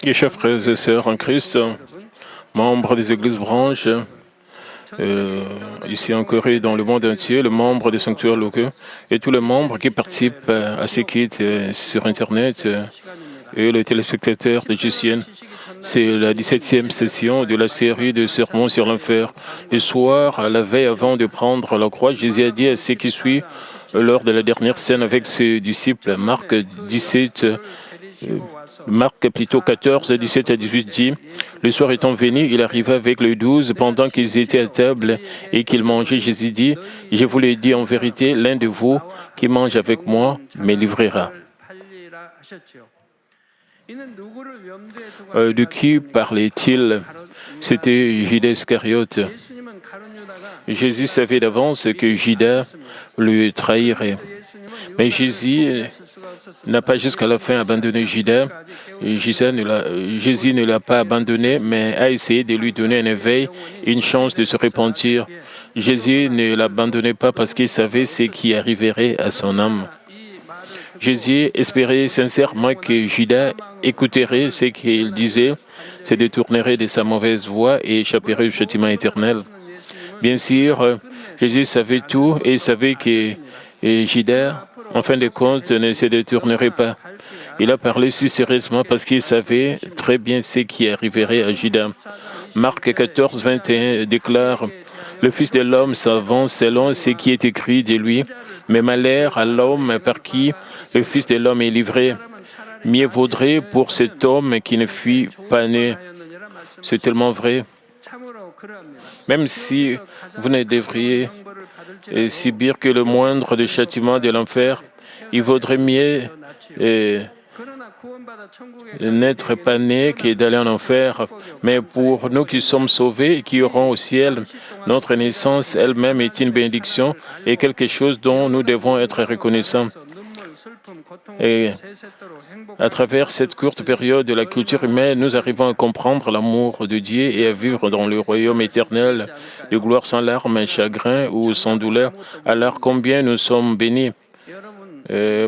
Et chers frères et sœurs en Christ, membres des églises branches, ici en Corée et dans le monde entier, les membres des sanctuaires locaux et tous les membres qui participent à ces kits sur Internet et les téléspectateurs de GCN. C'est la 17e session de la série de sermons sur l'enfer. Le soir, à la veille avant de prendre la croix, Jésus a dit à ceux qui suivent lors de la dernière scène avec ses disciples, Marc 14, 17 à 18 dit, le soir étant venu, il arriva avec les 12 pendant qu'ils étaient à table et qu'ils mangeaient. Jésus dit, je vous l'ai dit en vérité, l'un de vous qui mange avec moi me livrera. De qui parlait-il? C'était Judas Iscariote. Jésus savait d'avance que Judas le trahirait. Mais Jésus n'a pas jusqu'à la fin abandonné Judas. Jésus ne l'a pas abandonné, mais a essayé de lui donner un éveil, une chance de se repentir. Jésus ne l'abandonnait pas parce qu'il savait ce qui arriverait à son âme. Jésus espérait sincèrement que Judas écouterait ce qu'il disait, se détournerait de sa mauvaise voie et échapperait au châtiment éternel. Bien sûr, Jésus savait tout et savait que Judas, en fin de compte, ne se détournerait pas. Il a parlé si sérieusement parce qu'il savait très bien ce qui arriverait à Judas. Marc 14, 21 déclare « Le Fils de l'homme s'avance selon ce qui est écrit de lui, mais malheur à l'homme par qui le Fils de l'homme est livré. Mieux vaudrait pour cet homme qui ne fut pas né. » C'est tellement vrai. Même si vous ne devriez subir que le moindre des châtiments de l'enfer, il vaudrait mieux n'être pas né que d'aller en enfer. Mais pour nous qui sommes sauvés et qui irons au ciel, notre naissance elle-même est une bénédiction et quelque chose dont nous devons être reconnaissants. Et à travers cette courte période de la culture humaine, nous arrivons à comprendre l'amour de Dieu et à vivre dans le royaume éternel de gloire sans larmes, chagrin ou sans douleur. Alors combien nous sommes bénis.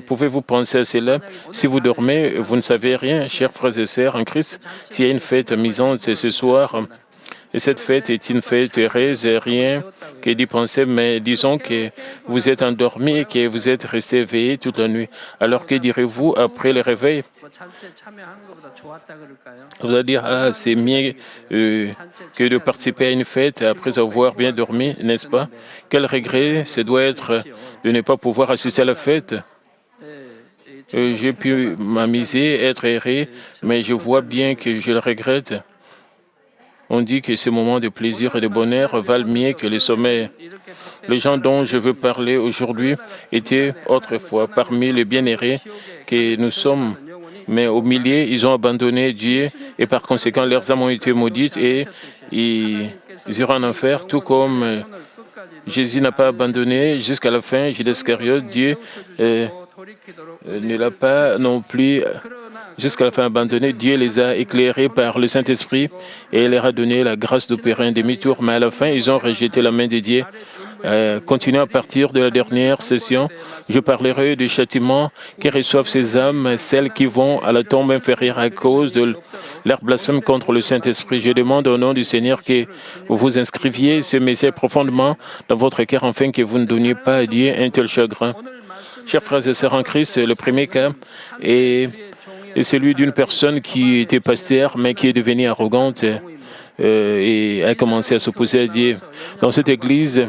Pouvez-vous penser à cela? Si vous dormez, vous ne savez rien, chers frères et sœurs en Christ. S'il y a une fête amusante ce soir, et cette fête est une fête heureuse, rien que d'y penser, mais disons que vous êtes endormi et que vous êtes resté éveillé toute la nuit. Alors que direz-vous après le réveil? Vous allez dire, ah, c'est mieux que de participer à une fête après avoir bien dormi, n'est-ce pas? Quel regret ce doit être de ne pas pouvoir assister à la fête. J'ai pu m'amuser, être heureux, mais je vois bien que je le regrette. On dit que ces moments de plaisir et de bonheur valent mieux que les sommeils. Les gens dont je veux parler aujourd'hui étaient autrefois parmi les bienheureux que nous sommes, mais au milieu, ils ont abandonné Dieu et par conséquent, leurs âmes ont été maudites et ils iront en enfer, tout comme Jésus n'a pas abandonné jusqu'à la fin, Judas Iscariote, Dieu ne l'a pas non plus jusqu'à la fin abandonné. Dieu les a éclairés par le Saint-Esprit et leur a donné la grâce d'opérer un demi-tour. Mais à la fin, ils ont rejeté la main de Dieu. Continuons à partir de la dernière session. Je parlerai du châtiment que reçoivent ces âmes, celles qui vont à la tombe inférieure à cause de leur blasphème contre le Saint-Esprit. Je demande au nom du Seigneur que vous inscriviez ce message profondément dans votre cœur afin que vous ne donniez pas à Dieu un tel chagrin. Chers frères et sœurs en Christ, le premier cas est celui d'une personne qui était pasteur, mais qui est devenue arrogante et a commencé à s'opposer à Dieu. Dans cette église,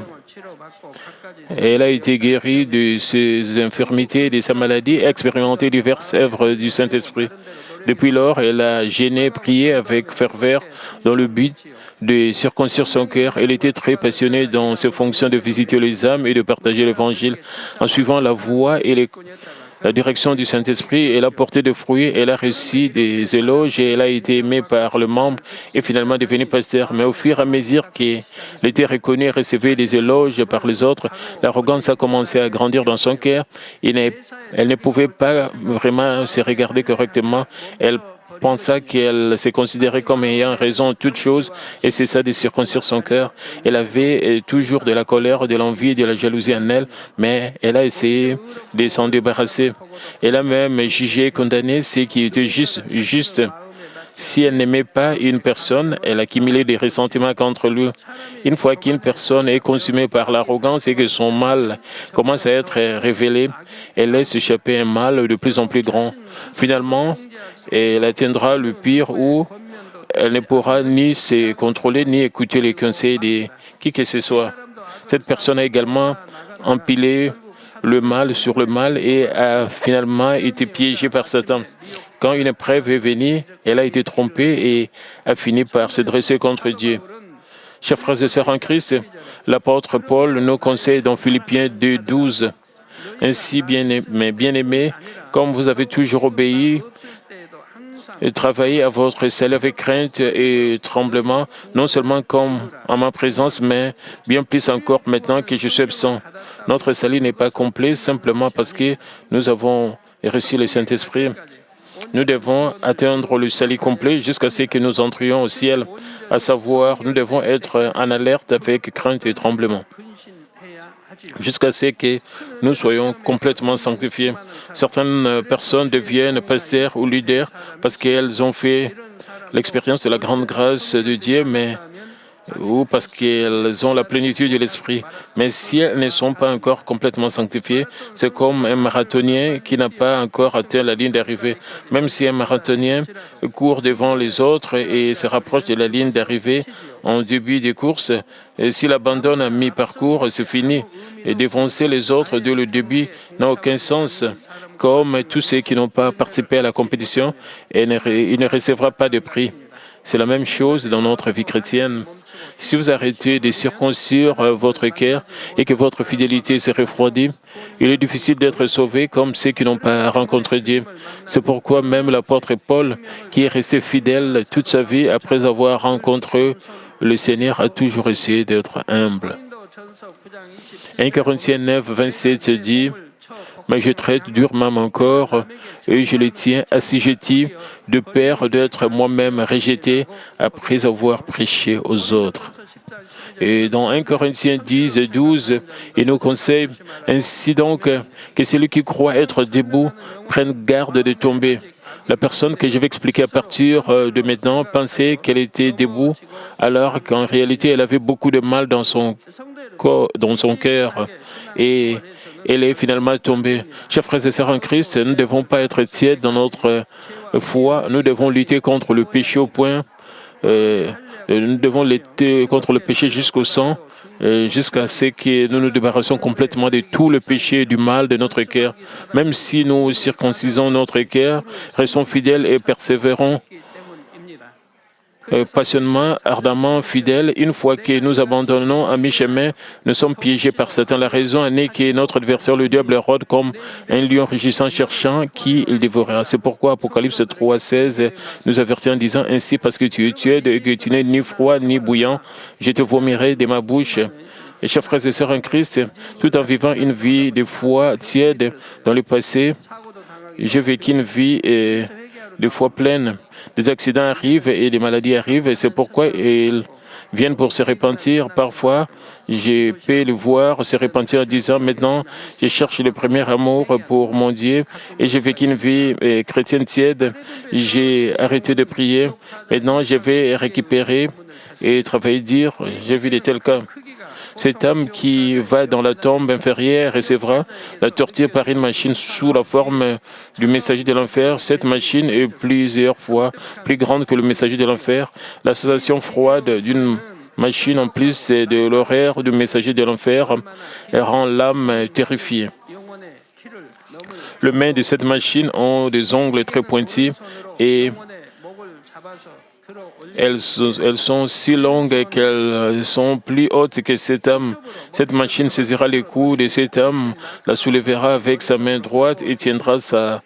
elle a été guérie de ses infirmités, de sa maladie, et expérimenté diverses œuvres du Saint-Esprit. Depuis lors, elle a gêné, prié avec ferveur dans le but de circoncire son cœur. Elle était très passionnée dans ses fonctions de visiter les âmes et de partager l'Évangile. En suivant la voie et la direction du Saint-Esprit, elle a porté des fruits, elle a reçu des éloges et elle a été aimée par le membre et finalement devenue pasteur. Mais au fur et à mesure qu'elle était reconnue et recevait des éloges par les autres, l'arrogance a commencé à grandir dans son cœur. Elle ne pouvait pas vraiment se regarder correctement. Elle pensa qu'elle s'est considérée comme ayant raison en toutes choses et cessa de circoncire son cœur. Elle avait toujours de la colère, de l'envie et de la jalousie en elle, mais elle a essayé de s'en débarrasser. Elle a même jugé et condamné ce qui était juste. Si elle n'aimait pas une personne, elle accumulait des ressentiments contre lui. Une fois qu'une personne est consumée par l'arrogance et que son mal commence à être révélé, elle laisse échapper un mal de plus en plus grand. Finalement, elle atteindra le pire où elle ne pourra ni se contrôler ni écouter les conseils de qui que ce soit. Cette personne a également empilé le mal sur le mal et a finalement été piégée par Satan. Quand une épreuve est venue, elle a été trompée et a fini par se dresser contre Dieu. Chers frères et sœurs en Christ, l'apôtre Paul nous conseille dans Philippiens 2:12. Ainsi, bien-aimés, comme vous avez toujours obéi, et travaillez à votre salut avec crainte et tremblement, non seulement comme en ma présence, mais bien plus encore maintenant que je suis absent. Notre salut n'est pas complet simplement parce que nous avons reçu le Saint-Esprit. Nous devons atteindre le salut complet jusqu'à ce que nous entrions au ciel, à savoir, nous devons être en alerte avec crainte et tremblement, jusqu'à ce que nous soyons complètement sanctifiés. Certaines personnes deviennent pasteurs ou leaders parce qu'elles ont fait l'expérience de la grande grâce de Dieu, ou parce qu'elles ont la plénitude de l'Esprit. Mais si elles ne sont pas encore complètement sanctifiées, c'est comme un marathonien qui n'a pas encore atteint la ligne d'arrivée. Même si un marathonien court devant les autres et se rapproche de la ligne d'arrivée en début des courses, s'il abandonne à mi-parcours, c'est fini. Et défoncer les autres dès le début n'a aucun sens. Comme tous ceux qui n'ont pas participé à la compétition, il ne recevra pas de prix. C'est la même chose dans notre vie chrétienne. Si vous arrêtez de circoncire votre cœur et que votre fidélité se refroidit, il est difficile d'être sauvé comme ceux qui n'ont pas rencontré Dieu. C'est pourquoi même l'apôtre Paul, qui est resté fidèle toute sa vie après avoir rencontré le Seigneur, a toujours essayé d'être humble. 1 Corinthiens 9, 27 dit: mais je traite durement mon corps et je le tiens assujetti de peur d'être moi-même rejeté après avoir prêché aux autres. Et dans 1 Corinthiens 10, 12, il nous conseille ainsi donc que celui qui croit être debout prenne garde de tomber. La personne que je vais expliquer à partir de maintenant pensait qu'elle était debout, alors qu'en réalité, elle avait beaucoup de mal dans son cœur. Et elle est finalement tombée. Chers frères et sœurs en Christ, nous ne devons pas être tièdes dans notre foi. Nous devons lutter contre le péché au point. Nous devons lutter contre le péché jusqu'au sang, jusqu'à ce que nous nous débarrassions complètement de tout le péché et du mal de notre cœur. Même si nous circoncisons notre cœur, restons fidèles et persévérons passionnément, ardemment, fidèles. Une fois que nous abandonnons à mi-chemin, nous sommes piégés par Satan. La raison est que notre adversaire, le diable, rôde comme un lion rugissant, cherchant qui il dévorera. C'est pourquoi Apocalypse 3, 16 nous avertit en disant: ainsi, parce que tu es tiède et que tu n'es ni froid ni bouillant, je te vomirai de ma bouche. Et chers frères et sœurs en Christ, tout en vivant une vie de foi tiède dans le passé, j'ai vécu une vie de foi pleine. Des accidents arrivent et des maladies arrivent, et c'est pourquoi ils viennent pour se repentir. Parfois, j'ai pu le voir se repentir en disant: maintenant, je cherche le premier amour pour mon Dieu, et j'ai vécu une vie chrétienne tiède. J'ai arrêté de prier. Maintenant, je vais récupérer et travailler dire. J'ai vu de tels cas. Cet homme qui va dans la tombe inférieure recevra la torture par une machine sous la forme du messager de l'enfer. Cette machine est plusieurs fois plus grande que le messager de l'enfer. La sensation froide d'une machine en plus de l'horaire du messager de l'enfer rend l'âme terrifiée. Les mains de cette machine ont des ongles très pointus et Elles sont si longues qu'elles sont plus hautes que cet homme. Cette machine saisira les coups de cet homme, la soulèvera avec sa main droite et tiendra sa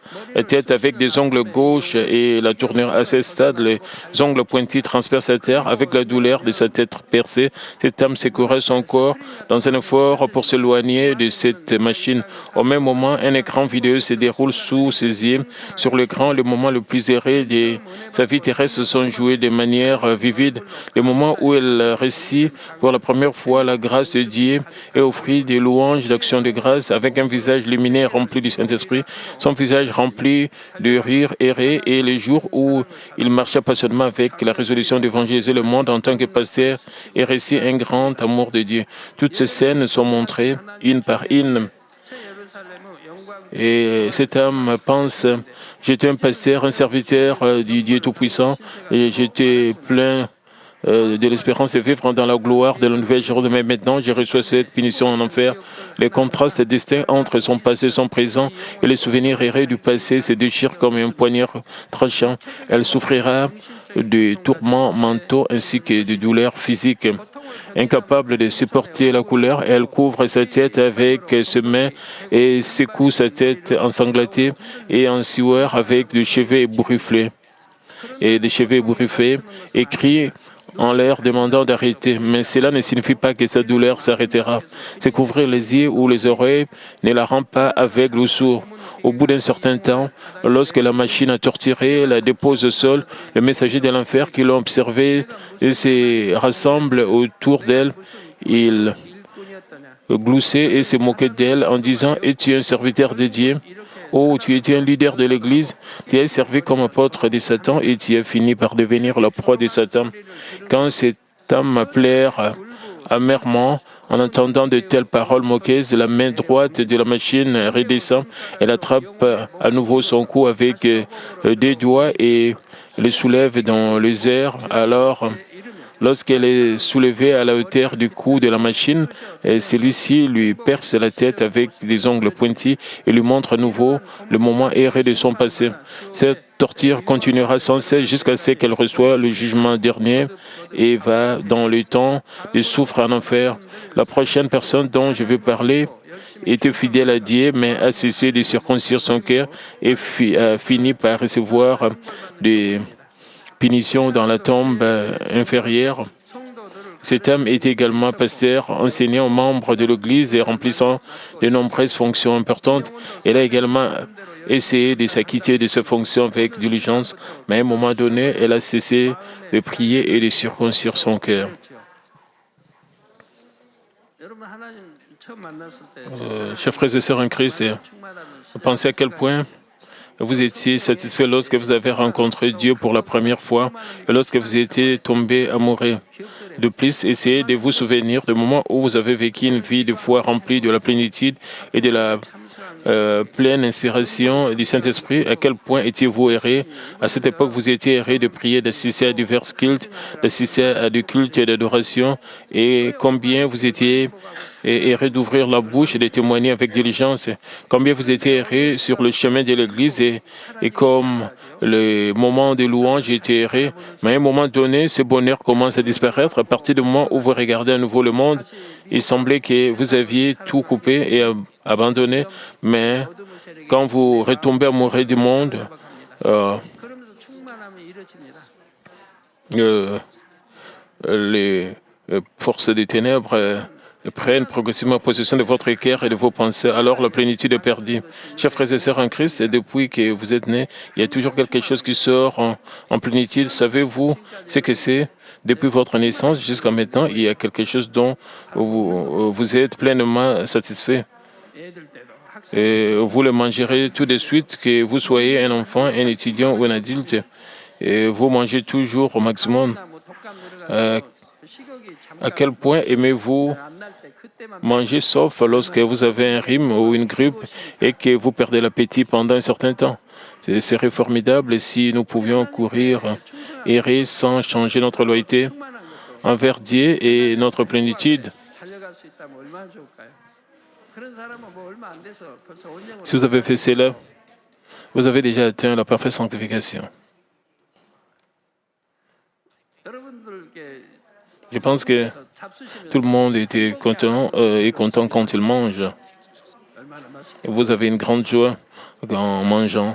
tête avec des ongles gauches et la tournera à ce stade. Les ongles pointis transpercent sa terre avec la douleur de sa tête percée. Cet homme secouera son corps dans un effort pour s'éloigner de cette machine. Au même moment, un écran vidéo se déroule sous ses yeux. Sur l'écran, le moment le plus heureux de sa vie terrestre sont joués de manière vivide. Le moment où elle récit pour la première fois la grâce de Dieu et offrit des louanges d'action de grâce avec un visage lumineux rempli du Saint-Esprit, son visage rempli de rire erré, et les jours où il marcha passionnément avec la résolution d'évangéliser le monde en tant que pasteur et récit un grand amour de Dieu. Toutes ces scènes sont montrées une par une. Et cet homme pense, j'étais un pasteur, un serviteur du Dieu Tout-Puissant, et j'étais plein de l'espérance de vivre dans la gloire de la nouvelle Jérusalem. Mais maintenant, j'ai reçu cette punition en enfer. Les contrastes distincts entre son passé, son présent et les souvenirs errés du passé se déchirent comme un poignard tranchant. Elle souffrira de tourments mentaux ainsi que de douleurs physiques. Incapable de supporter la couleur, elle couvre sa tête avec ses mains et secoue sa tête ensanglantée et en sueur avec des cheveux ébouriffés et crie en l'air demandant d'arrêter. Mais cela ne signifie pas que sa douleur s'arrêtera. Se couvrir les yeux ou les oreilles ne la rend pas aveugle ou sourd. Au bout d'un certain temps, lorsque la machine a torturé la dépose au sol, le messager de l'enfer qui l'ont observé se rassemble autour d'elle. Il gloussait et se moquait d'elle en disant « Es-tu un serviteur de Dieu ? Oh, tu étais un leader de l'Église, tu as servi comme apôtre de Satan et tu as fini par devenir la proie de Satan. » Quand cet homme pleure amèrement, en entendant de telles paroles moqueuses, la main droite de la machine redescend. Elle attrape à nouveau son cou avec deux doigts et le soulève dans les airs. Alors, lorsqu'elle est soulevée à la hauteur du cou de la machine, celui-ci lui perce la tête avec des ongles pointis et lui montre à nouveau le moment erré de son passé. Cette torture continuera sans cesse jusqu'à ce qu'elle reçoive le jugement dernier et va dans le temps de souffre en enfer. La prochaine personne dont je vais parler était fidèle à Dieu, mais a cessé de circoncire son cœur et a fini par recevoir des punition dans la tombe inférieure. Cet homme était également pasteur, enseignant aux membres de l'Église et remplissant de nombreuses fonctions importantes. Elle a également essayé de s'acquitter de ses fonctions avec diligence, mais à un moment donné, elle a cessé de prier et de circoncire son cœur. Chers frères et sœurs en Christ, pensez à quel point vous étiez satisfait lorsque vous avez rencontré Dieu pour la première fois et lorsque vous étiez tombé amoureux. De plus, essayez de vous souvenir du moment où vous avez vécu une vie de foi remplie de la plénitude et de la pleine inspiration du Saint-Esprit. À quel point étiez-vous erré? À cette époque, vous étiez erré de prier, d'assister à divers cultes, d'assister à des cultes d'adoration, et combien vous étiez erré d'ouvrir la bouche et de témoigner avec diligence. Combien vous étiez erré sur le chemin de l'Église et comme le moment de louange était erré. Mais à un moment donné, ce bonheur commence à disparaître. À partir du moment où vous regardez à nouveau le monde, il semblait que vous aviez tout coupé et abandonné. Mais quand vous retombez amoureux du monde, les forces des ténèbres prennent progressivement possession de votre cœur et de vos pensées, alors la plénitude est perdue. Chers frères et sœurs en Christ, depuis que vous êtes nés, il y a toujours quelque chose qui sort en plénitude. Savez-vous ce que c'est? Depuis votre naissance jusqu'à maintenant, il y a quelque chose dont vous êtes pleinement satisfait. Et vous le mangerez tout de suite, que vous soyez un enfant, un étudiant ou un adulte. Et vous mangez toujours au maximum. À quel point aimez-vous manger sauf lorsque vous avez un rhume ou une grippe et que vous perdez l'appétit pendant un certain temps? Ce serait formidable si nous pouvions courir, errer sans changer notre loyauté envers Dieu et notre plénitude. Si vous avez fait cela, vous avez déjà atteint la parfaite sanctification. Je pense que tout le monde était content et content quand il mange. Vous avez une grande joie en mangeant.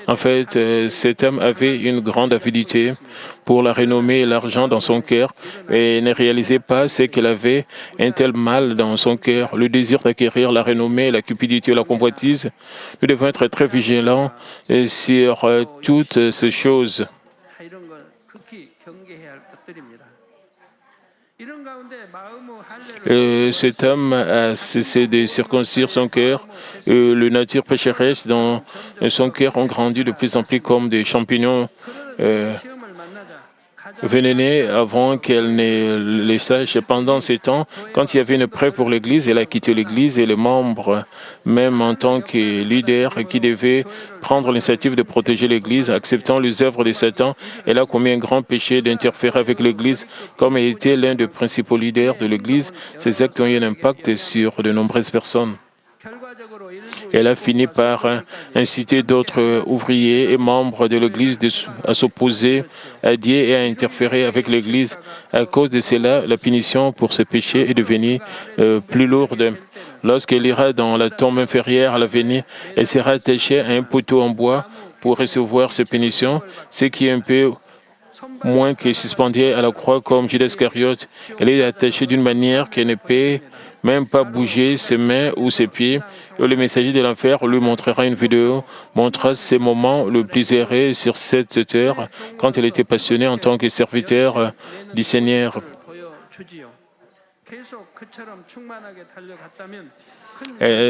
En fait, cet homme avait une grande avidité pour la renommée et l'argent dans son cœur et ne réalisait pas ce qu'il avait un tel mal dans son cœur, le désir d'acquérir la renommée, la cupidité, la convoitise. Nous devons être très vigilants sur toutes ces choses. Cet homme a cessé de circoncire son cœur. Le nature pécheresse dans son cœur ont grandi de plus en plus comme des champignons vénénés avant qu'elle ne les sache. Pendant ces temps, quand il y avait une prêve pour l'Église, elle a quitté l'Église et les membres, même en tant que leader qui devait prendre l'initiative de protéger l'Église, acceptant les œuvres de Satan, elle a commis un grand péché d'interférer avec l'Église. Comme elle était l'un des principaux leaders de l'Église, ces actes ont eu un impact sur de nombreuses personnes. Elle a fini par inciter d'autres ouvriers et membres de l'Église à s'opposer à Dieu et à interférer avec l'Église. À cause de cela, la punition pour ce péché est devenue plus lourde. Lorsqu'elle ira dans la tombe inférieure à l'avenir, elle sera attachée à un poteau en bois pour recevoir ces punitions, ce qui est un peu moins que suspendue à la croix comme Judas Iscariote. Elle est attachée d'une manière qu'elle ne peut même pas bouger ses mains ou ses pieds. Et le messager de l'enfer lui montrera une vidéo montrant ses moments le plus heureux sur cette terre quand elle était passionnée en tant que serviteur du Seigneur.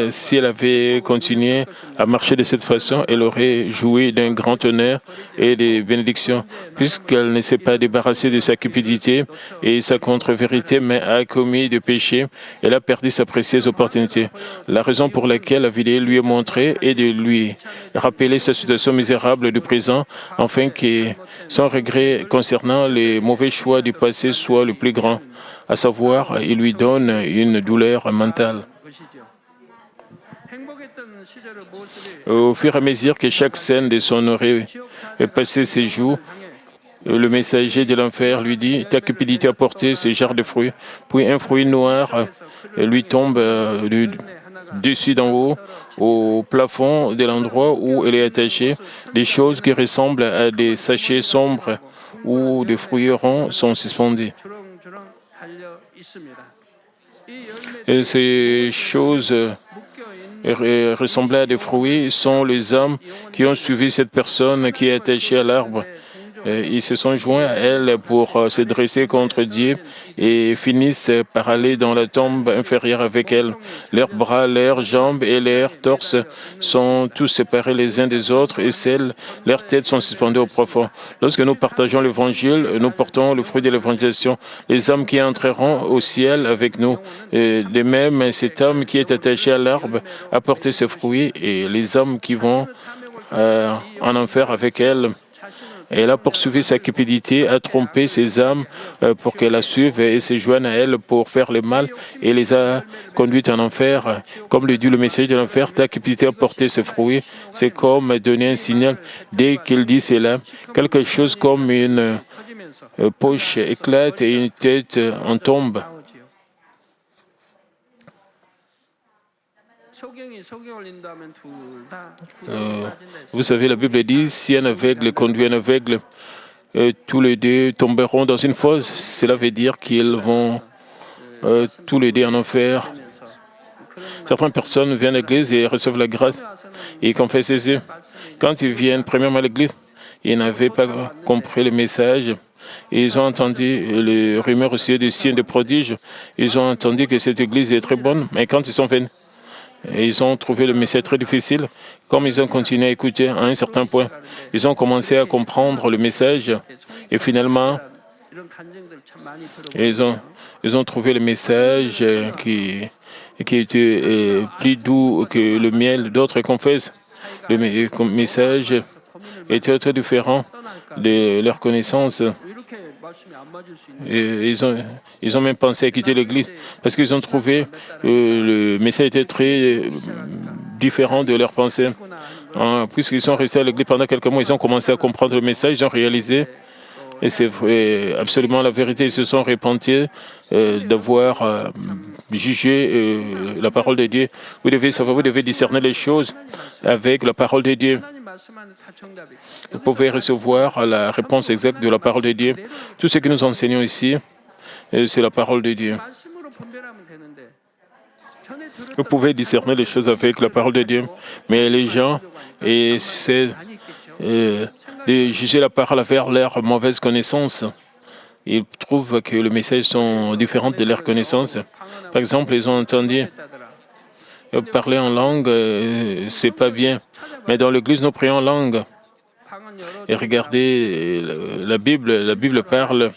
Si elle avait continué à marcher de cette façon, elle aurait joui d'un grand honneur et des bénédictions. Puisqu'elle ne s'est pas débarrassée de sa cupidité et sa contre-vérité, mais a commis des péchés, elle a perdu sa précieuse opportunité. La raison pour laquelle la vidéo lui est montrée est de lui rappeler sa situation misérable du présent, afin que son regret concernant les mauvais choix du passé soit le plus grand. À savoir, il lui donne une douleur mentale. Au fur et à mesure que chaque scène de son aurait passé ses joues, le messager de l'enfer lui dit « Ta cupidité a porté ce genre de fruits ». Puis un fruit noir lui tombe dessus d'en haut, au plafond de l'endroit où elle est attachée. Des choses qui ressemblent à des sachets sombres où des fruits ronds sont suspendus. Et ces choses ressemblaient à des fruits sont les hommes qui ont suivi cette personne qui est attachée à l'arbre. Ils se sont joints à elle pour se dresser contre Dieu et finissent par aller dans la tombe inférieure avec elle. Leurs bras, leurs jambes et leurs torses sont tous séparés les uns des autres et leurs têtes sont suspendues au profond. Lorsque nous partageons l'Évangile, nous portons le fruit de l'évangélisation. Les hommes qui entreront au ciel avec nous, de même, cet homme qui est attaché à l'arbre a porté ses fruits et les hommes qui vont en enfer avec elle. Elle a poursuivi sa cupidité, a trompé ses âmes pour qu'elles la suivent et se joignent à elle pour faire le mal et les a conduites en enfer. Comme le dit le messager de l'enfer, ta cupidité a porté ses fruits. C'est comme donner un signal. Dès qu'il dit cela, quelque chose comme une poche éclate et une tête en tombe. Vous savez, la Bible dit, si un aveugle conduit un aveugle, tous les deux tomberont dans une fosse. Cela veut dire qu'ils vont tous les deux en enfer. Certaines personnes viennent à l'église et reçoivent la grâce et confessent ses yeux. Quand ils viennent premièrement à l'église, ils n'avaient pas compris le message. Ils ont entendu les rumeurs aussi des signes de prodiges. Ils ont entendu que cette église est très bonne. Mais quand ils sont venus, et ils ont trouvé le message très difficile. Comme ils ont continué à écouter à un certain point, ils ont commencé à comprendre le message et finalement, ils ont trouvé le message qui était plus doux que le miel. D'autres confessent. Le message était très différent de leur connaissance. Et ils ont même pensé à quitter l'église parce qu'ils ont trouvé le message était très différent de leur pensée. Puisqu'ils sont restés à l'église pendant quelques mois, ils ont commencé à comprendre le message, ils ont réalisé Et c'est absolument la vérité. Ils se sont repentis d'avoir jugé la parole de Dieu. Vous devez savoir, vous devez discerner les choses avec la parole de Dieu. Vous pouvez recevoir la réponse exacte de la parole de Dieu. Tout ce que nous enseignons ici, c'est la parole de Dieu. Vous pouvez discerner les choses avec la parole de Dieu, mais les gens essaient de juger la parole vers leur mauvaise connaissance. Ils trouvent que les messages sont différents de leur connaissance. Par exemple, ils ont entendu parler en langue, c'est pas bien. Mais dans l'église, nous prions en langue. Et regardez, la Bible parle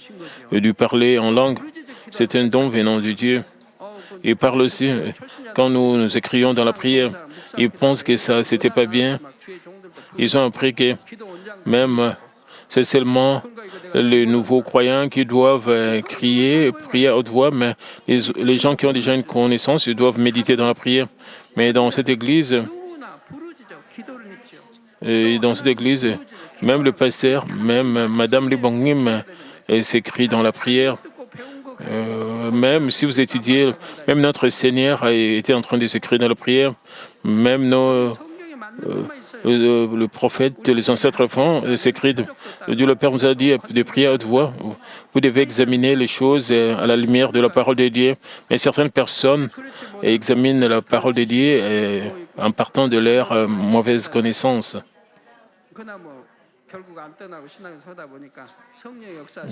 du parler en langue. C'est un don venant de Dieu. Il parle aussi, quand nous écrions dans la prière, ils pensent que ça, c'était pas bien. Ils ont appris que même c'est seulement les nouveaux croyants qui doivent prier à haute voix, mais les gens qui ont déjà une connaissance, ils doivent méditer dans la prière. Mais dans cette église, même le pasteur, même Madame Libongim s'écrit dans la prière. Même si vous étudiez, même notre Seigneur a été en train de s'écrire dans la prière, même le prophète, les ancêtres font s'écrire. Dieu le Père nous a dit de prier à haute voix. Vous devez examiner les choses à la lumière de la parole de Dieu. Mais certaines personnes examinent la parole de Dieu en partant de leur mauvaise connaissance.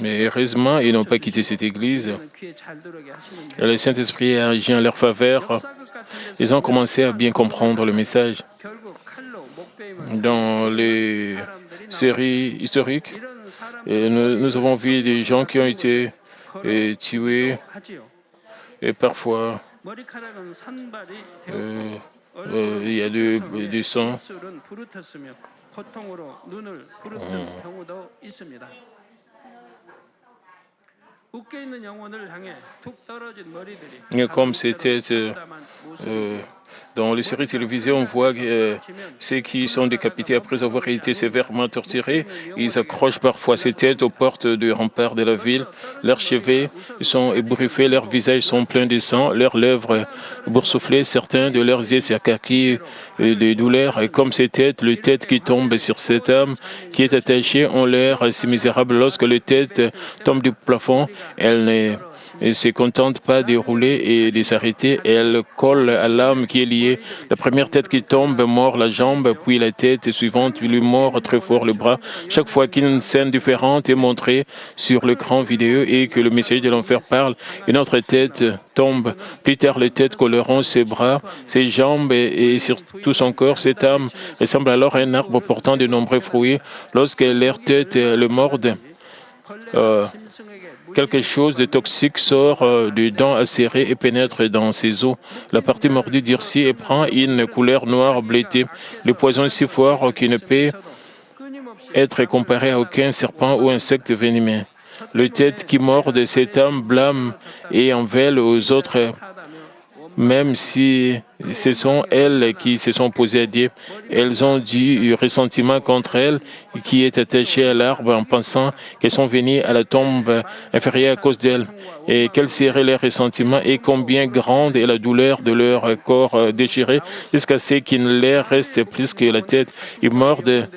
Mais heureusement, ils n'ont pas quitté cette église. Le Saint-Esprit a agi en leur faveur. Ils ont commencé à bien comprendre le message. Dans les séries historiques, nous avons vu des gens qui ont été tués et parfois il y a du sang. Comme c'était dans les séries télévisées, on voit ceux qui sont décapités après avoir été sévèrement torturés. Ils accrochent parfois ces têtes aux portes du rempart de la ville. Leurs cheveux sont ébouriffés, leurs visages sont pleins de sang, leurs lèvres boursouflées, certains de leurs yeux s'écarquillent de douleur. Et comme ces têtes, les têtes qui tombent sur cette âme qui est attachée ont l'air si misérables. Lorsque les têtes tombent du plafond, elles ne se contentent pas de rouler et de s'arrêter. Elles collent à l'âme qui est liée. La première tête qui tombe mord la jambe, puis la tête suivante lui mord très fort le bras. Chaque fois qu'une scène différente est montrée sur l'écran vidéo et que le messager de l'enfer parle, une autre tête tombe. Plus tard, les têtes colleront ses bras, ses jambes et sur tout son corps. Cette âme ressemble alors à un arbre portant de nombreux fruits. Lorsque leur tête le morde, quelque chose de toxique sort du dent acéré et pénètre dans ses os. La partie mordue durcit et prend une couleur noire bleutée. Le poison est si fort qu'il ne peut être comparé à aucun serpent ou insecte venimeux. Les têtes qui mordent cette âme blâment et en veulent aux autres, même si ce sont elles qui se sont opposées à Dieu. Elles ont du ressentiment contre elle qui est attachée à l'arbre en pensant qu'elles sont venues à la tombe inférieure à cause d'elle. Et quel serait leur ressentiment et combien grande est la douleur de leur corps déchiré jusqu'à ce qu'il ne leur reste plus que la tête. Ils mordent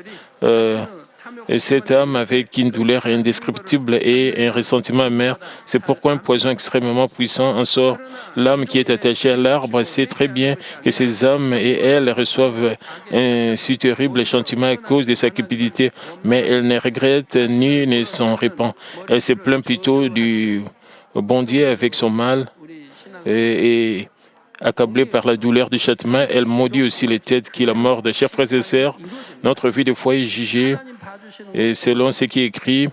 cette âme avec une douleur indescriptible et un ressentiment amer. C'est pourquoi un poison extrêmement puissant en sort. L'âme qui est attachée à l'arbre sait très bien que ces âmes et elles reçoivent un si terrible châtiment à cause de sa cupidité, mais elle ne regrette ni ne s'en répand. Elle se plaint plutôt du bon Dieu avec son mal et accablée par la douleur du châtiment, elle maudit aussi les têtes qui la mordent. Chers frères et sœurs, notre vie de foi est jugée et selon ce qui est écrit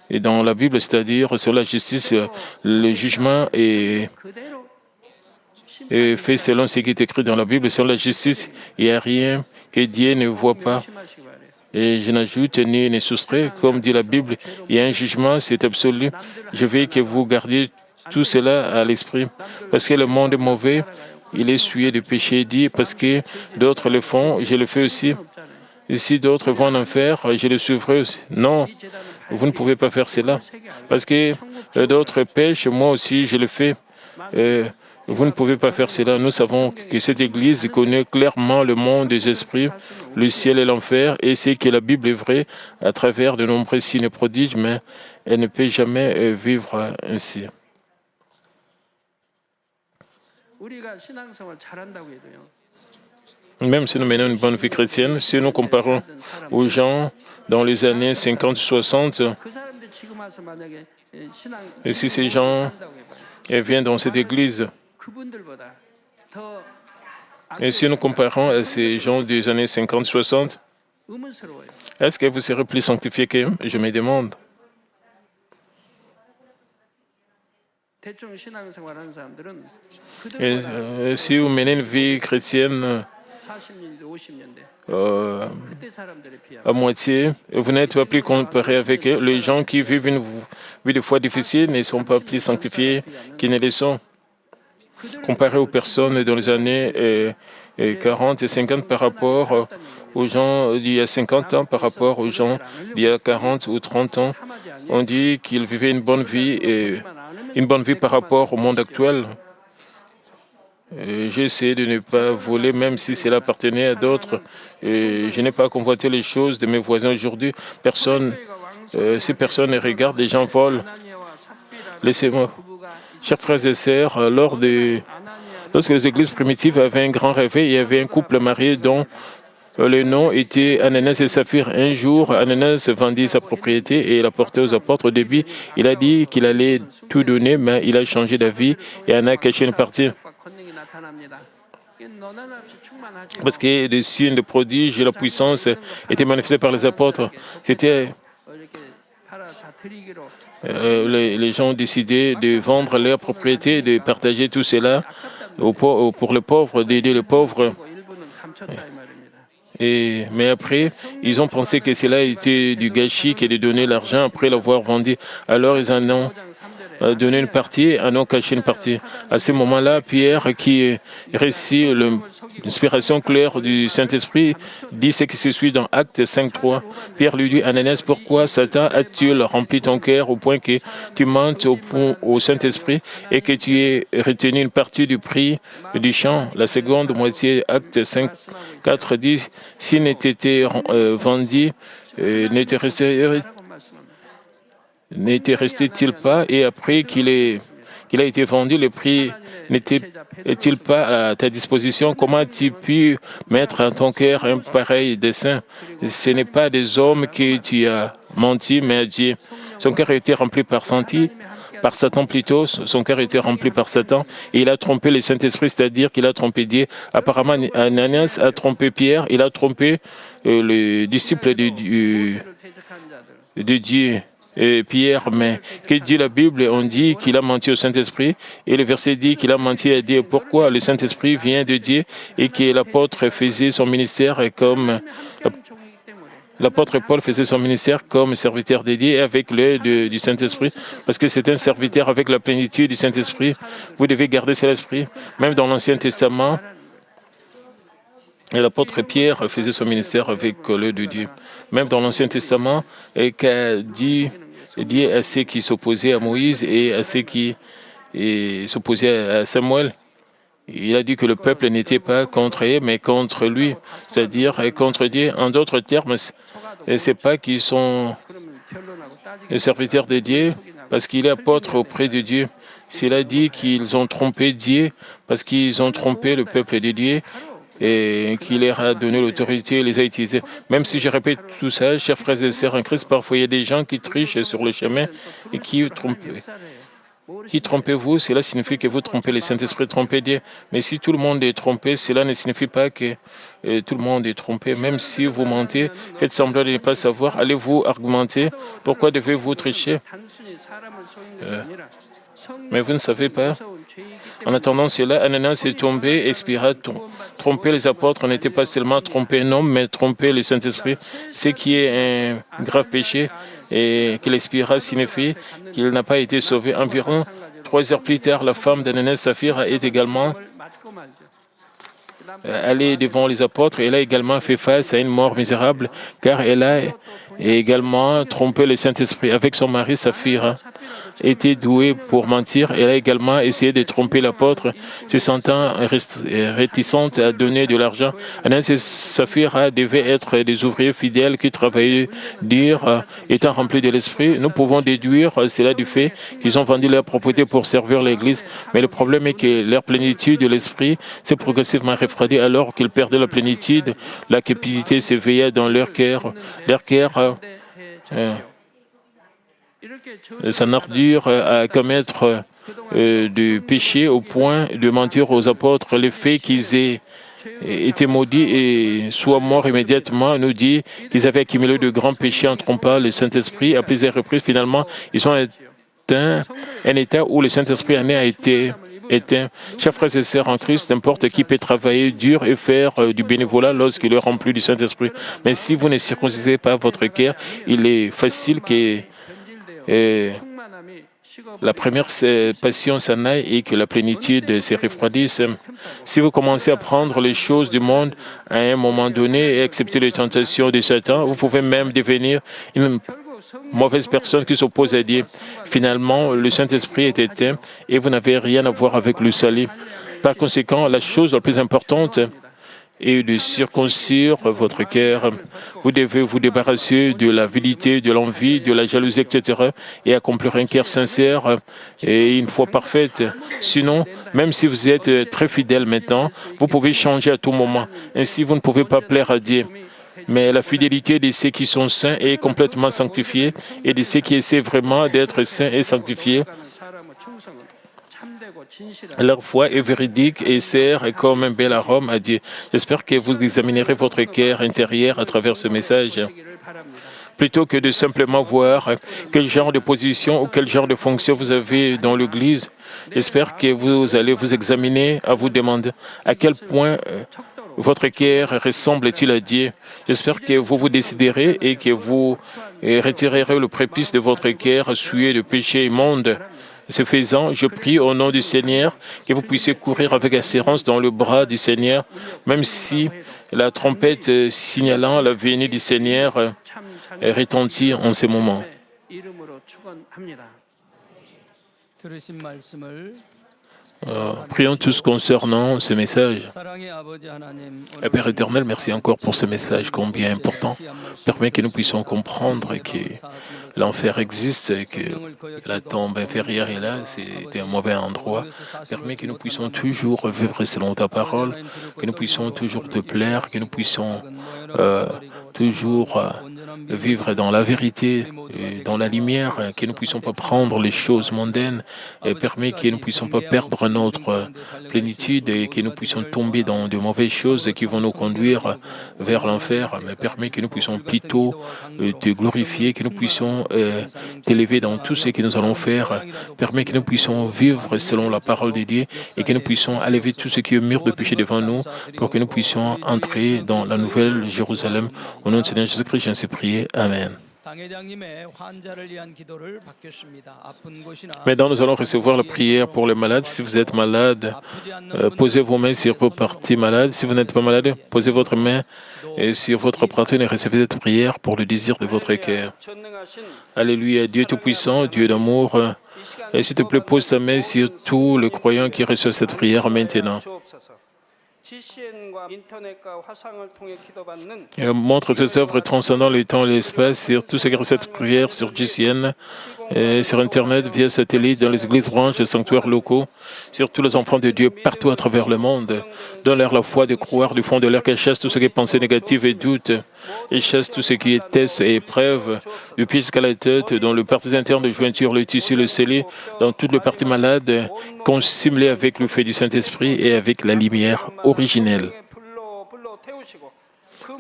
et dans la Bible, c'est-à-dire sur la justice, le jugement est fait selon ce qui est écrit dans la Bible. Sur la justice, il n'y a rien que Dieu ne voit pas. Et je n'ajoute ni ne soustrais, comme dit la Bible, il y a un jugement, c'est absolu. Je veux que vous gardiez tout cela à l'esprit, parce que le monde est mauvais, il est souillé de péché, dit, parce que d'autres le font, je le fais aussi. Et si d'autres vont en enfer, je le suivrai aussi. Non, Vous ne pouvez pas faire cela. Parce que d'autres pêchent, moi aussi je le fais. Euh, Vous ne pouvez pas faire cela. Nous savons que cette Église connaît clairement le monde des esprits, le ciel et l'enfer, et c'est que la Bible est vraie à travers de nombreux signes et prodiges, mais elle ne peut jamais vivre ainsi. Même si nous menons une bonne vie chrétienne, si nous comparons aux gens dans les années 50-60, et si ces gens viennent dans cette Église, et si nous comparons à ces gens des années 50-60, est-ce que vous serez plus sanctifiés qu'eux? Je me demande. Et, si vous menez une vie chrétienne à moitié, vous n'êtes pas plus comparé avec eux. Les gens qui vivent une vie de foi difficile ne sont pas plus sanctifiés qu'ils ne le sont. Comparé aux personnes dans les années 40 et 50 par rapport aux gens d'il y a 50 ans, par rapport aux gens d'il y a 40 ou 30 ans, on dit qu'ils vivaient une bonne vie par rapport au monde actuel. J'essaie de ne pas voler, même si cela appartenait à d'autres. Je n'ai pas convoité les choses de mes voisins aujourd'hui. Ces personnes regardent, les gens volent. Laissez-moi. Chers frères et sœurs, lorsque les églises primitives avaient un grand réveil, il y avait un couple marié dont le nom était Ananias et Saphir. Un jour, Ananias vendit sa propriété et il apportait aux apôtres. Au début, il a dit qu'il allait tout donner, mais il a changé d'avis et en a caché une partie. Parce que les signes, les prodiges et la puissance étaient manifestés par les apôtres. Les gens ont décidé de vendre leurs propriétés, de partager tout cela pour les pauvres, d'aider les pauvres. Mais après, ils ont pensé que cela était du gâchis que de donner l'argent après l'avoir vendu. Alors, ils en ont donné une partie, en ont caché une partie. À ce moment-là, Pierre, qui récit l'inspiration claire du Saint-Esprit, dit ce qui se suit dans Actes 5.3. Pierre lui dit, Ananias, pourquoi Satan a-t-il rempli ton cœur au point que tu mentes au Saint-Esprit et que tu aies retenu une partie du prix du champ? La seconde moitié, Actes 5.4 dit, s'il n'était vendu, n'était resté-il pas, et après qu'il a été vendu, le prix n'était-il pas à ta disposition? Comment as-tu pu mettre en ton cœur un pareil dessein? Ce n'est pas des hommes que tu as menti, mais à Dieu. Son cœur a été rempli par Satan plutôt, son cœur a été rempli par Satan, et il a trompé le Saint-Esprit, c'est-à-dire qu'il a trompé Dieu. Apparemment, Ananias a trompé Pierre, il a trompé le disciple de Dieu. Pierre, mais que dit la Bible? On dit qu'il a menti au Saint-Esprit et le verset dit qu'il a menti à Dieu. Pourquoi? Le Saint-Esprit vient de Dieu et que l'apôtre faisait son ministère comme l'apôtre Paul faisait son ministère comme serviteur de Dieu et avec l'aide du Saint-Esprit, parce que c'est un serviteur avec la plénitude du Saint-Esprit. Vous devez garder cet esprit. Même dans l'Ancien Testament, l'apôtre Pierre faisait son ministère avec l'aide de Dieu. Même dans l'Ancien Testament, et qu'a dit à ceux qui s'opposaient à Moïse et à ceux qui s'opposaient à Samuel. Il a dit que le peuple n'était pas contre eux, mais contre lui, c'est-à-dire contre Dieu. En d'autres termes, ce n'est pas qu'ils sont les serviteurs de Dieu parce qu'il est apôtre auprès de Dieu. S'il a dit qu'ils ont trompé Dieu parce qu'ils ont trompé le peuple de Dieu, et qu'il leur a donné l'autorité, les a utilisés. Même si je répète tout ça, chers frères et sœurs en Christ, parfois il y a des gens qui trichent sur le chemin et qui trompent. Qui trompez-vous? Cela signifie que vous trompez le Saint-Esprit, trompez Dieu. Mais si tout le monde est trompé, cela ne signifie pas que tout le monde est trompé. Même si vous mentez, faites semblant de ne pas savoir, allez-vous argumenter. Pourquoi devez-vous tricher? Mais vous ne savez pas. En attendant cela, Ananias est tombé, expira. Tromper les apôtres n'était pas seulement tromper un homme, mais tromper le Saint-Esprit, ce qui est un grave péché, et qu'il expira signifie qu'il n'a pas été sauvé. Environ 3 heures plus tard, la femme d'Ananias, Saphir, est également allée devant les apôtres. Elle a également fait face à une mort misérable, car elle a également trompé le Saint-Esprit. Avec son mari, Saphira était douée pour mentir. Elle a également essayé de tromper l'apôtre, se sentant réticente à donner de l'argent. Ananias et Saphira devaient être des ouvriers fidèles qui travaillaient dur, étant remplis de l'Esprit. Nous pouvons déduire cela du fait qu'ils ont vendu leur propriété pour servir l'Église. Mais le problème est que leur plénitude de l'Esprit s'est progressivement refroidie alors qu'ils perdaient la plénitude. La cupidité s'éveilla dans leur cœur. Leur cœur son ardure à commettre du péché au point de mentir aux apôtres. Le fait qu'ils aient été maudits et soient morts immédiatement nous dit qu'ils avaient accumulé de grands péchés en trompant le Saint-Esprit. À plusieurs reprises, finalement, ils ont atteint un état où le Saint-Esprit en a été éteint. Chers frères et sœurs en Christ, n'importe qui peut travailler dur et faire du bénévolat lorsqu'il est rempli du Saint-Esprit. Mais si vous ne circoncisez pas votre cœur, il est facile que la première passion s'en aille et que la plénitude se refroidisse. Si vous commencez à prendre les choses du monde à un moment donné et accepter les tentations de Satan, vous pouvez même devenir une mauvaise personne qui s'oppose à Dieu. Finalement, le Saint-Esprit est éteint et vous n'avez rien à voir avec le salut. Par conséquent, la chose la plus importante est de circoncire votre cœur. Vous devez vous débarrasser de la vilité, de l'envie, de la jalousie, etc. et accomplir un cœur sincère et une foi parfaite. Sinon, même si vous êtes très fidèle maintenant, vous pouvez changer à tout moment. Ainsi, vous ne pouvez pas plaire à Dieu. Mais la fidélité de ceux qui sont saints est complètement sanctifiée et de ceux qui essaient vraiment d'être saints et sanctifiés. Leur foi est véridique et sert comme un bel arôme à Dieu. J'espère que vous examinerez votre cœur intérieur à travers ce message. Plutôt que de simplement voir quel genre de position ou quel genre de fonction vous avez dans l'Église, j'espère que vous allez vous examiner à vous demander à quel point votre cœur ressemble-t-il à Dieu. J'espère que vous vous déciderez et que vous retirerez le prépuce de votre cœur souillé de péché immonde. Ce faisant, je prie au nom du Seigneur que vous puissiez courir avec assurance dans le bras du Seigneur, même si la trompette signalant la venue du Seigneur retentit en ce moment. Prions tous concernant ce message. Père éternel, merci encore pour ce message combien important. Permets que nous puissions comprendre que l'enfer existe, que la tombe inférieure est là, c'est un mauvais endroit. Permets que nous puissions toujours vivre selon ta parole, que nous puissions toujours te plaire, que nous puissions toujours vivre dans la vérité, dans la lumière, que nous ne puissions pas prendre les choses mondaines, et permet que nous ne puissions pas perdre notre plénitude et que nous puissions tomber dans de mauvaises choses qui vont nous conduire vers l'enfer, mais permet que nous puissions plutôt te glorifier, que nous puissions t'élever dans tout ce que nous allons faire, permet que nous puissions vivre selon la parole de Dieu et que nous puissions enlever tout ce qui est mur de péché devant nous pour que nous puissions entrer dans la nouvelle Jérusalem. Au nom de Seigneur Jésus-Christ, j'en sais prier. Amen. Maintenant, nous allons recevoir la prière pour les malades. Si vous êtes malade, posez vos mains sur vos parties malades. Si vous n'êtes pas malade, posez votre main sur votre poitrine et recevez cette prière pour le désir de votre cœur. Alléluia, Dieu Tout-Puissant, Dieu d'amour. Et s'il te plaît, pose ta main sur tous les croyants qui reçoivent cette prière maintenant. Montre tes œuvres transcendant le temps et l'espace sur tous ceux qui reçoivent cette prière sur GCN, sur Internet, via satellite, dans les églises branches, les sanctuaires locaux, sur tous les enfants de Dieu partout à travers le monde. Donne-leur la foi de croire du fond de leur cœur, chasse tout ce qui est pensée négative et doute, et chasse tout ce qui est test et épreuve, du pied jusqu'à la tête, dans le partie interne de jointure, le tissu, le scellé, dans toutes les parties malades, consimulées avec le feu du Saint-Esprit et avec la lumière originelle.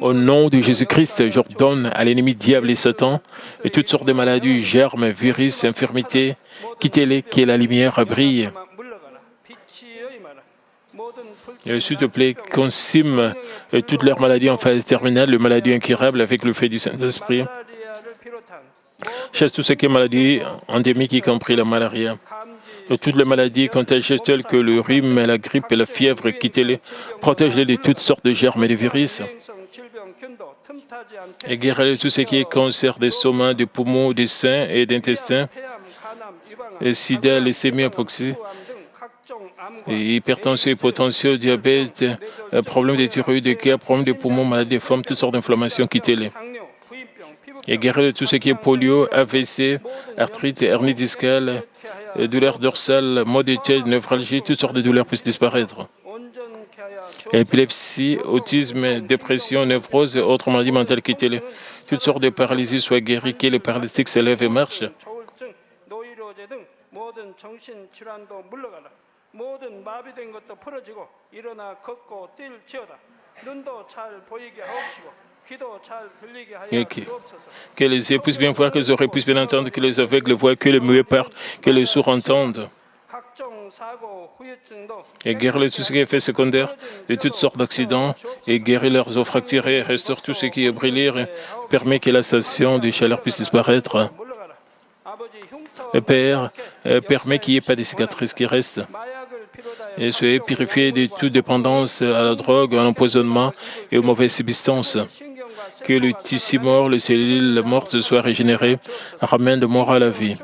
Au nom de Jésus-Christ, j'ordonne à l'ennemi diable et Satan et toutes sortes de maladies, germes, virus, infirmités, quittez-les, que la lumière brille. S'il te plaît, consume toutes leurs maladies en phase terminale, les maladies incurables avec le feu du Saint-Esprit. Chasse tout ce qui est maladie endémique, y compris la malaria. Et toutes les maladies contagieuses telles que le rhume, la grippe et la fièvre, quittez-les. Protège-les de toutes sortes de germes et de virus. Et guéris de tout ce qui est cancer des estomacs, des poumons, des seins et d'intestins, sida, leucémie, apoxie, et hypertension, hypotension, diabète, problèmes de thyroïde, de cœur, problèmes de poumons, maladies des femmes, toutes sortes d'inflammations, quittez-les. Et guéris de tout ce qui est polio, AVC, arthrite, hernie discale, douleurs dorsales, maux de tête, névralgie, toutes sortes de douleurs puissent disparaître. Épilepsie, autisme, dépression, névrose et autres maladies mentales, quittez-les. Toutes sortes de paralysies soient guéries, que les paralytiques se lèvent et marchent. Et que les yeux puissent bien voir, que les oreilles puissent bien entendre, que les aveugles voient, que les muets parlent, que les sourds entendent. Et guéris tout ce qui est effet secondaire de toutes sortes d'accidents, et guéris leurs os fracturés, restaure tout ce qui est brûlé, permet que la station de chaleur puisse disparaître. Et Père, permet qu'il n'y ait pas de cicatrices qui restent. Et soyez purifiés de toute dépendance à la drogue, à l'empoisonnement et aux mauvaises substances. Que le tissu mort, les cellules mortes soient régénérées, ramène de mort à la vie.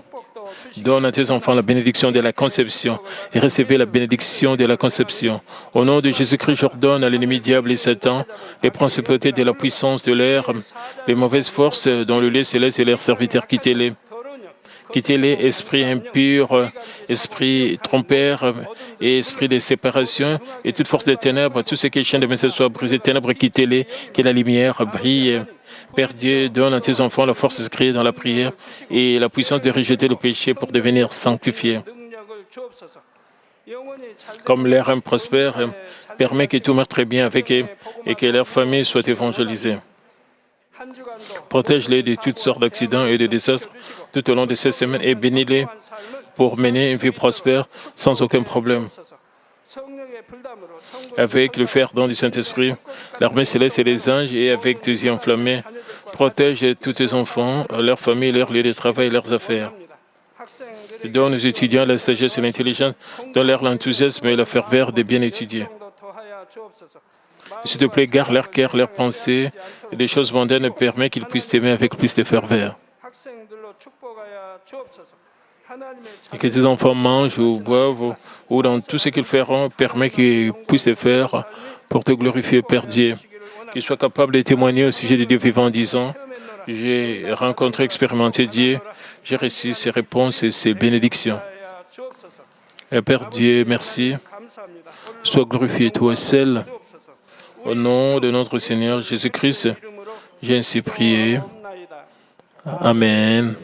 Donne à tes enfants la bénédiction de la conception et recevez la bénédiction de la conception. Au nom de Jésus-Christ, j'ordonne à l'ennemi diable et Satan, les principautés de la puissance de l'air, les mauvaises forces dans le lieu céleste et leurs serviteurs, quittez-les. Quittez-les, esprit impur, esprit trompeur et esprit de séparation et toute force des ténèbres, tout ce qui est chaîne de message soit brisé, ténèbres, quittez-les, que la lumière brille. Père Dieu, donne à tes enfants la force de se crier dans la prière et la puissance de rejeter le péché pour devenir sanctifiés. Comme leur âme prospère, permet que tout marche très bien avec eux et que leur famille soit évangélisée. Protège-les de toutes sortes d'accidents et de désastres tout au long de cette semaine et bénis-les pour mener une vie prospère sans aucun problème. Avec le fer don du Saint-Esprit, l'armée céleste et les anges, et avec tes yeux enflammés, protège tous tes enfants, leurs familles, leurs lieux de travail et leurs affaires. Donne aux étudiants la sagesse et l'intelligence, donne-leur l'enthousiasme et la ferveur de bien étudier. S'il te plaît, garde leur cœur, leurs pensées, et des choses mondaines permet qu'ils puissent t'aimer avec plus de ferveur. Et que tes enfants mangent ou boivent ou dans tout ce qu'ils feront, permet qu'ils puissent le faire pour te glorifier, Père Dieu. Qu'ils soient capables de témoigner au sujet de Dieu vivant en disant « J'ai rencontré, expérimenté Dieu, j'ai reçu ses réponses et ses bénédictions. » Et Père Dieu, merci. Sois glorifié, toi seul. Au nom de notre Seigneur Jésus-Christ, j'ai ainsi prié. Amen.